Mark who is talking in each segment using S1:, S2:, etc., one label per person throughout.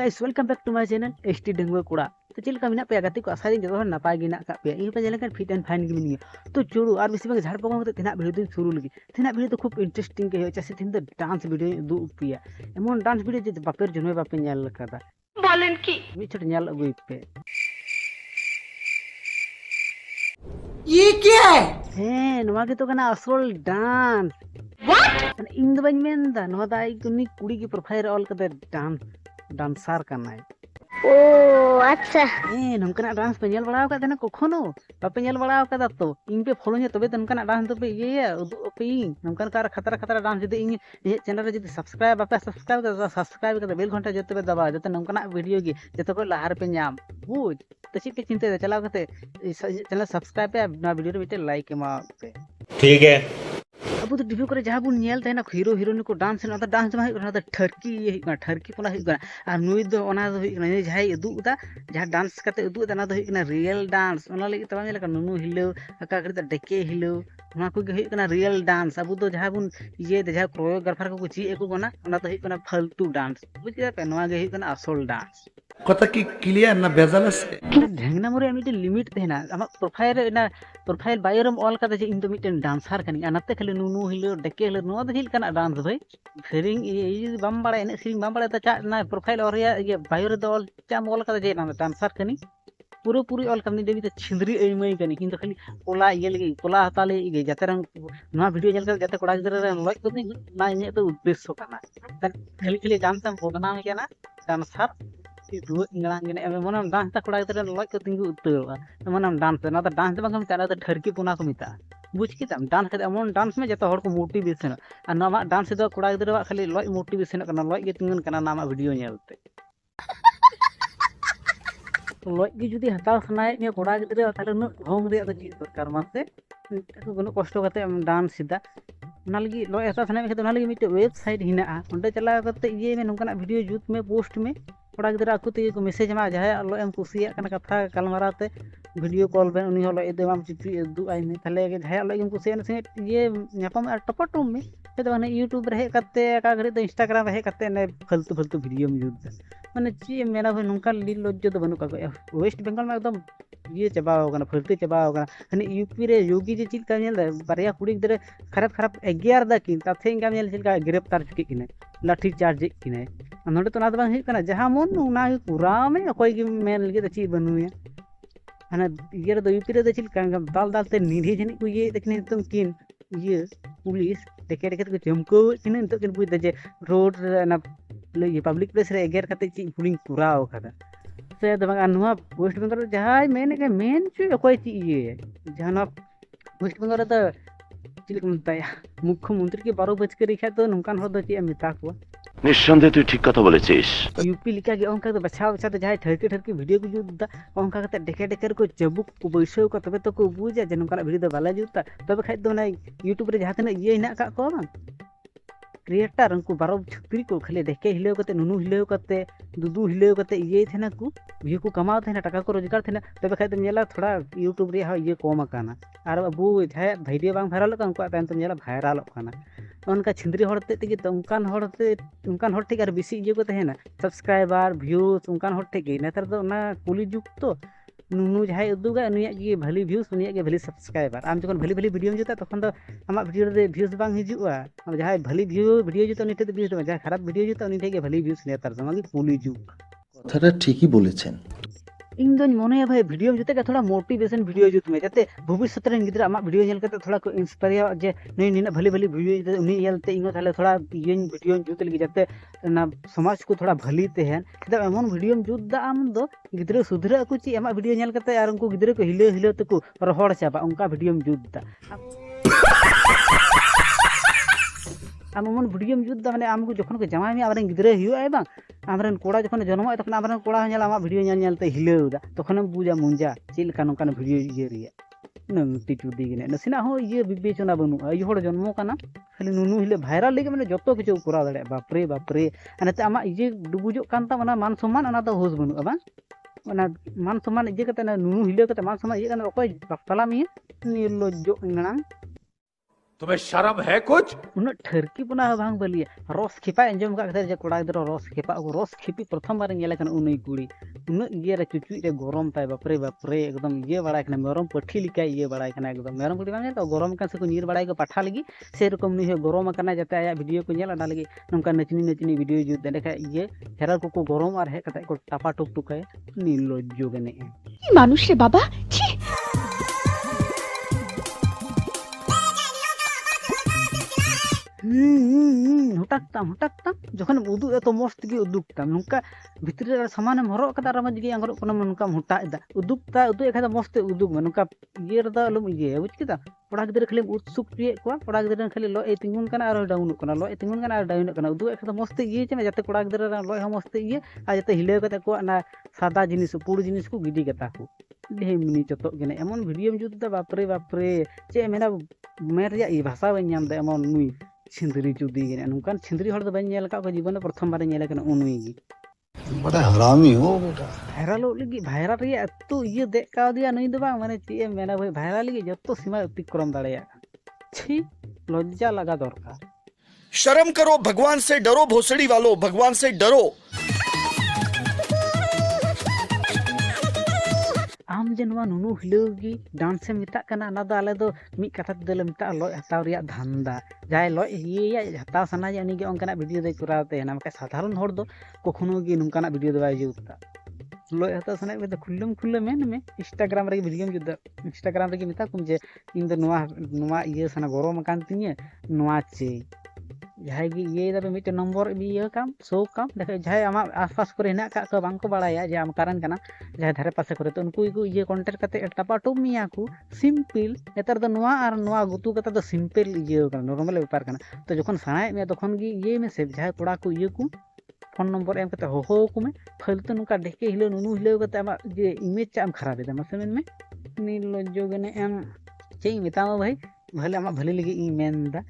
S1: guys, welcome back to my channel ST Dengua Kuda. तो चल कमी ना पे गति को आशा दिन जो नपाय गिना का पे इन पे जलकर फिट एंड फाइन गिमिनी तो चोरू और बेसी भाग झाड़ पगा मते थिना वीडियो दिन शुरू लगी थिना वीडियो तो खूब इंटरेस्टिंग के होय चासे थिन तो डांस वीडियो दु पिया एमन डांस वीडियो जे बापेर जन्मे बापे नेल लकादा बोलन की मी छोट नेल अगुई पे
S2: ये क्या
S1: है नवा के तो कना असल डांस व्हाट इन दो बन मेंदा नवा दाई कुनी कुड़ी की प्रोफाइल ऑल कदे डांसर करना है
S3: ओ अच्छा
S1: नमकना डांस पे नेल बड़ाव का कखनो बापे नेल बड़ाव का तो इन पे फॉलो तबे तो नमकना डांस तो पे ये उदु पे नमकन कार खतरा खतरा डांस जदि इन ये चैनल रे जदि सब्सक्राइब बापे सब्सक्राइब कर बेल घंटा जते पे दबा जते नमकना वीडियो की जते को लहार पे नाम बुझ तो ची पे चिंता चलाव करते चैनल सब्सक्राइब पे ना वीडियो रे बेटे लाइक एमा पे ठीक है अब तो टीवी करे जहां बुन नेल तहना हीरो हीरोइन को डांस ना डांस मा हुई ठरकी ये ठरकी कोना हुई आ नुई दो ओना दो हुई जहां उदुदा जहां डांस करते उदुदा ना दो हुई रियल डांस ओना लगी तबा मेला नुनु हिलो अका करते डेके हिलो ओना को हुई रियल डांस अब तो जहां बुन ये जहां कोरियोग्राफर को ची एको कोना ओना तो हुई फालतू डांस बुझ के पे नवा गे हुई असल डांस
S2: कथा की क्लियर ना बेजाल से
S1: ढेंगना मोरे मिटे लिमिट तेना आमा प्रोफाइल बायो रम ऑल कदा जे इन तो मिटे डांसर कनी अनते खाली नुनु हिलो डेके हिलो नो द हिल कना डांस भाई सेरिंग ये बम बड़ा एने सेरिंग बम बड़ा त चा ना प्रोफाइल और ये बायो रे ऑल चा ऑल कदा जे ना डांसर कनी पूरी पूरी ऑल कमनी देवी त छिंदरी एमई कनी किंतु खाली कोला ये लगी कोला हताले ये जाते रंग ना वीडियो जल कर जाते कोड़ा गिदरे रे लॉइक को ना इने तो उद्देश्य कना खाली खाली डांस तम बोगना में केना dancer itu ngelang gini mana dance tak kuda itu dan like ketinggi utul mana dance na ta dance bang kami cara ta dharki puna ko mita बुझ की तम डांस करते अमन डांस में जतो हर को मोटिवेशन आ नामा डांस दो कुड़ा गिदरे बा खाली लॉय मोटिवेशन करना लॉय गे तिंगन करना नामा वीडियो नेलते तो लॉय गे जुदी हताव सनाय ने कुड़ा गिदरे ताले न होम रे तो चीज दरकार मासे कोनो कष्ट करते डांस सीधा ना लगी लॉय हताव सनाय में ना लगी मिटे वेबसाइट हिना ओंडे चला करते ये में नोकना वीडियो जूत में पोस्ट में कोड़ा गिदरा को ते को मैसेज मा जहां लो एम कुसिया कना कथा गलमाराते वीडियो कॉल बे उनी होलो ए देवाम चिपी दु आई में थाले के जहां लो एम कुसिया से ये न्यापम टपटुम में ते माने यूट्यूब रे कते का घरे तो इंस्टाग्राम रे कते ने फालतू फालतू वीडियो में जुद माने ची मेरा भाई नुका लील लज्जो तो बनु का वेस्ट बंगाल में एकदम ये चबाओ कना फलते चबाओ कना हने यूपी रे योगी जे चिल का नेल बारिया कुड़ी गिदरे खराब खराब 11 दा किन ताथे इंगा नेल चिल का गिरफ्तार चुकी किने लाठी चार्ज किने नोडे तो ना तो बांग कना जहां मन ना पूरा में कोई की मेन लगे ची बनुया हना ये रे यूपी रे चिल का दाल दाल ते निधि जनी को ये देखने तुम किन ये पुलिस देखे देखे तो चमको किने तो किन बुझ जे रोड ना ये पब्लिक प्लेस रे एगेर कते ची पुलिंग पूरा ओखदा से दबंग अनवा वेस्ट बंगाल जहां मेन छु कोई ची ये जहां वेस्ट बंगाल तो चिल को मताया मुख्यमंत्री के 12 बज के रिखा तो नोकान हो दो ची मिता को
S4: निस्संदेह तुई ठीक कथा बोलेছিস
S1: यूपी लिखा के ओंका तो बचाव बचा तो जहां ठरके ठरके वीडियो को जुदा ओंका कते देखे देखे को चबुक को बैसो को तबे तो को बुझा जे नोकान वीडियो दो बाला जुता तबे खाइ दो ना यूट्यूब रे जहां तना ये हिना का को बा क्रिएटर उनको 12 छुपरी को खाली देखे हिलेव कते नुनु हिलेव कते दुदू हिलेव कते ये थेना को व्यू को कमाव थेना टाका को रोजगार थेना तबे खाइ तो नेला थोड़ा यूट्यूब रे ये कम काना और अबू जहां वीडियो बांग वायरल का उनको तान तो नेला वायरल काना उनका छिंदरी हड़ते तक तो उनकान हड़ ठीक बेसी इजे को तहना सब्सक्राइबर व्यूज उनकान हड़ ठीक नेतार तो कुली जुग तो नुनु जहां उदुगा उनिया के भली व्यूज उनिया के भली सब्सक्राइबर आम जखन भली भली वीडियो जुता तखन तो आमा वीडियो रे व्यूज बांग हिजुआ जहां भली वीडियो जुता उनी ते व्यूज जहां खराब वीडियो जुता उनी के भली व्यूज नेतार समागी कुली जुग
S2: কথাটা ঠিকই বলেছেন
S1: इन दोन मोने भाई वीडियो जुते का थोड़ा मोटिवेशन वीडियो जुत में जाते भविष्य रे गिदरा आमा वीडियो नेल करते थोड़ा को इंस्पायर जे नहीं निना भली भली वीडियो उनी येलते इनो थाले थोड़ा ये वीडियो जुत लगी जाते ना समाज को थोड़ा भली ते हैं किदा एमन वीडियो जुत दा आम दो गिदरे सुधरा को ची आमा वीडियो नेल करते यार उनको गिदरे को हिले हिले तको रोहड़ चाबा उनका वीडियो जुत दा आम मन वीडियो जुत दा माने आमको जखन को जमाय में आबरन गिदरे हियो आय बांग आमरन कोड़ा जखन जन्म तखन आमरन कोड़ा नेल आमा वीडियो नेलते हिलेउदा तखन बुझा मुंजा चिल कानो कानो वीडियो ये रिया नंगटी चुदी गने नसिना हो ये विवेचना बनु ये हड़ जन्म काना खाली नुनु हिले वायरल लेके माने जतो किछु करा दड़े बाप रे अनते आमा ये डुबुजो कानता माना मान सम्मान अना तो होस बनु बा ᱚᱱᱟ मान सम्मान इजे कते नुनु हिले कते मान सम्मान इजे कने अकोय बापला मी नि लज्जो इंगना
S5: तुम्हें शर्म है कुछ?
S1: उन्हें ठरकी पुना भांग बलिए रस खिपा अंजम का जे कोड़ा गिद्रो रस खिपा रस खिपी प्रथम बार नेला कन उनई कुड़ी उन ये रे चुचुई रे गरम ताय बापरे बापरे एकदम ये बड़ा कना मेरम पठी लिका ये बड़ा कना एकदम मेरम पठी बांगे तो गरम का से को नीर बड़ा को पाठा लगी से रकम नि गरम कना जते आया वीडियो को नेला लगी नमका नचनी नचनी वीडियो जुत देखा ये हेरा को गरम और हे कता को टापा टुक टुकाय निर्लज्ज गने
S6: কি মানুষ রে বাবা ছি
S1: हुटाकताम जखन उदू तो मस्त गे उदुकताम नुका भितरे सामान हरो कदा रमज गे अंगरो कोन नुका हुटा इदा उदुकता उदु एखा मस्त उदुक नुका ये रदा लम ये बुझ किदा पड़ा गिदरे खाली उत्सुक पिए को पड़ा गिदरे खाली लो ए तिंगुन कना आरो डाउन कना लो ए तिंगुन कना आरो डाउन कना उदु एखा मस्त ये चने जाते पड़ा गिदरे लो ह मस्त ये आ जाते हिले कते को ना सादा जिनिस पुड़ जिनिस को गिडी कता को लेमनी चतो गने एमन वीडियो जुदा बापरे बापरे चे मेना मेर या ई भाषा बन नाम दे एमन नुई छिंदरी चुदी गने नुकान छिंदरी हर दो बन नेल का जीवन प्रथम बार नेल कना उनुई गी
S2: बड़ा हरामी हो बेटा
S1: भाइरल लगी भाइरल रे अतु ये देख का दिया नहीं दबा माने चे मेना भाई भाइरल लगी जतो सीमा अतिक्रम दाड़िया छी लज्जा लगा दरकार
S7: शर्म करो, भगवान से डरो, भोसड़ी वालों भगवान से डरो।
S1: आम जे नवा नुनु हिलौगी डांस से मिता कना ना दो आले दो मी कथा दले मिता लो हताव रिया धंदा जाय लो ये हताव सना जे उनी गे ओंकना वीडियो दे कराते ना मका साधारण हर दो कखनो गे नुकाना वीडियो दे बाय जुता लो हताव सना बे खुल्लम खुल्ले मेन में इंस्टाग्राम रे वीडियो जुदा इंस्टाग्राम रे मिता कुम जे इन दो नवा ये सना गरम कान तिने नवा चे जहां गी ये दबे मिटे नंबर ये काम सो काम देखे जहां आमा आसपास करे ना का बांग को बाड़ाया जे आम कारण कना जहां धारे पासे करे तो उनको को ये कांटेक्ट कते टपा टुप मिया को सिंपल नेतर दो नवा और नवा गुतु कता दो सिंपल ये कना नॉर्मल व्यापार कना तो जखन सानाय में तखन गी ये में से जहां कोड़ा को ये को फोन नंबर एम कते हो को में फालतू नुका देखे हिलो नुनु हिलो कते आमा जे इमेज चाम खराब दे मसे में निर्लज्ज गने एम चेई मिताओ भाई भले आमा भले लगी ई मेनदा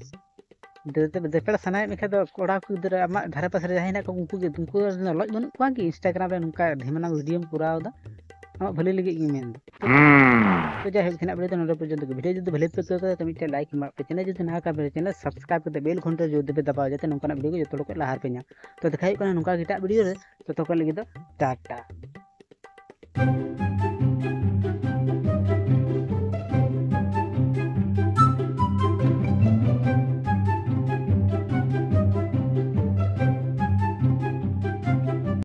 S1: देपेड़ सनाय में तो कोड़ा को इधर आमा धारे पास रे जाहिना को उनको लज बन को कि इंस्टाग्राम रे नुका ढेमना वीडियो पुराव दा आमा भले लगे ई मेन तो जाय हेना बले तो नरे पर्यंत वीडियो जद भले पे तो मिटे लाइक मा पे चैनल जद ना का चैनल सब्सक्राइब करते बेल घंटा जो देबे दबाव जाते नुका वीडियो को जतो को लहार पे nya तो देखाई को नुका गिटा वीडियो रे तो को लगे तो टाटा